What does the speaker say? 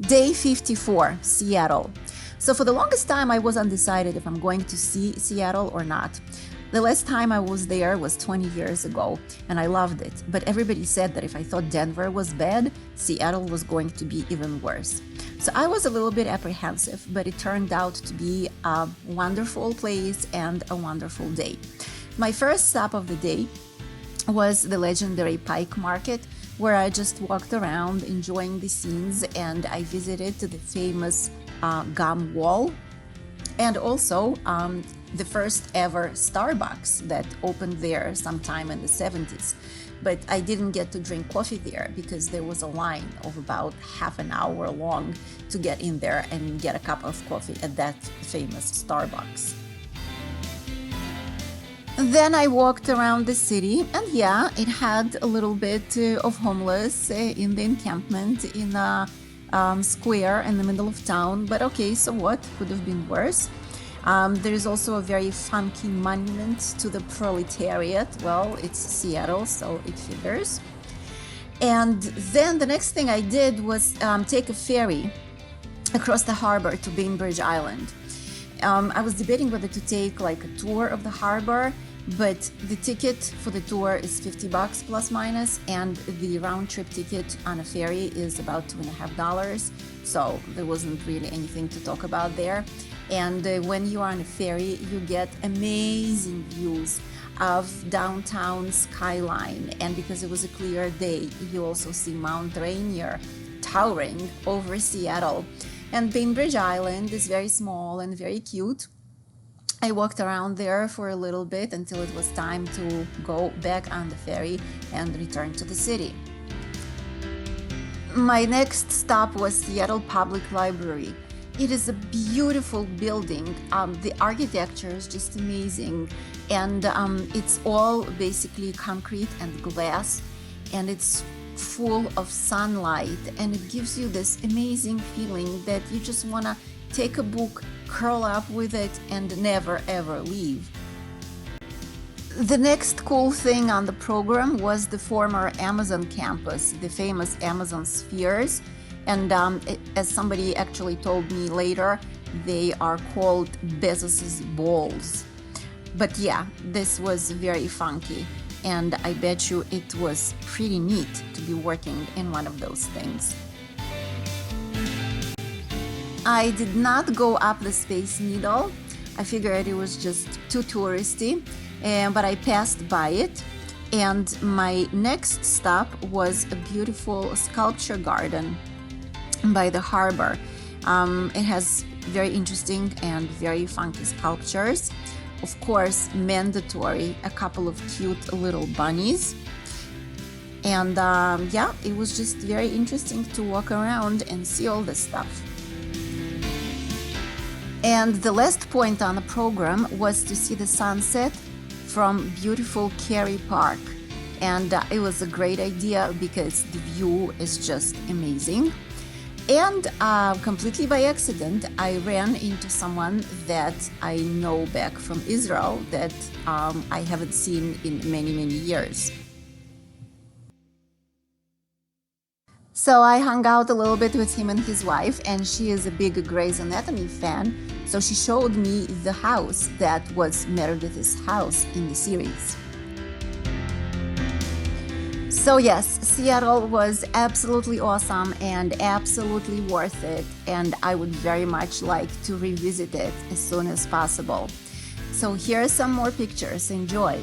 Day 54, Seattle. So for the longest time, I was undecided if I'm going to see Seattle or not. The last time I was there was 20 years ago, and I loved it. But everybody said that if I thought Denver was bad, Seattle was going to be even worse. So I was a little bit apprehensive, but it turned out to be a wonderful place and a wonderful day. My first stop of the day was the legendary Pike Market, where I just walked around enjoying the scenes, and I visited the famous Gum Wall, and also the first ever Starbucks that opened there sometime in the 70s. But I didn't get to drink coffee there because there was a line of about half an hour long to get in there and get a cup of coffee at that famous Starbucks. Then I walked around the city, and yeah, it had a little bit of homeless in the encampment in a square in the middle of town, but okay, so what? Could have been worse. There is also a very funky monument to the proletariat. Well, it's Seattle, so it figures. And then the next thing I did was take a ferry across the harbor to Bainbridge Island. I was debating whether to take like a tour of the harbor, but the ticket for the tour is $50 plus minus, and the round trip ticket on a ferry is about $2.50. So there wasn't really anything to talk about there. And when you are on a ferry, you get amazing views of downtown skyline. And because it was a clear day, you also see Mount Rainier towering over Seattle. And Bainbridge Island is very small and very cute. I walked around there for a little bit until it was time to go back on the ferry and return to the city. My next stop was Seattle Public Library. It is a beautiful building. The architecture is just amazing, and it's all basically concrete and glass, and it's full of sunlight, and it gives you this amazing feeling that you just want to take a book, curl up with it, and never ever leave. The next cool thing on the program was the former Amazon campus, the famous Amazon Spheres, and as somebody actually told me later, they are called Bezos's balls. But yeah, this was very funky, and I bet you it was pretty neat to be working in one of those things. I did not go up the Space Needle. I figured it was just too touristy, but I passed by it. And my next stop was a beautiful sculpture garden by the harbor. It has very interesting and very funky sculptures. Of course, mandatory, a couple of cute little bunnies. And yeah, it was just very interesting to walk around and see all this stuff. And the last point on the program was to see the sunset from beautiful Kerry Park. And it was a great idea because the view is just amazing. And completely by accident, I ran into someone that I know back from Israel that I haven't seen in many, many years. So I hung out a little bit with him and his wife, and she is a big Grey's Anatomy fan. So she showed me the house that was Meredith's house in the series. So yes, Seattle was absolutely awesome and absolutely worth it, and I would very much like to revisit it as soon as possible. So here are some more pictures. Enjoy!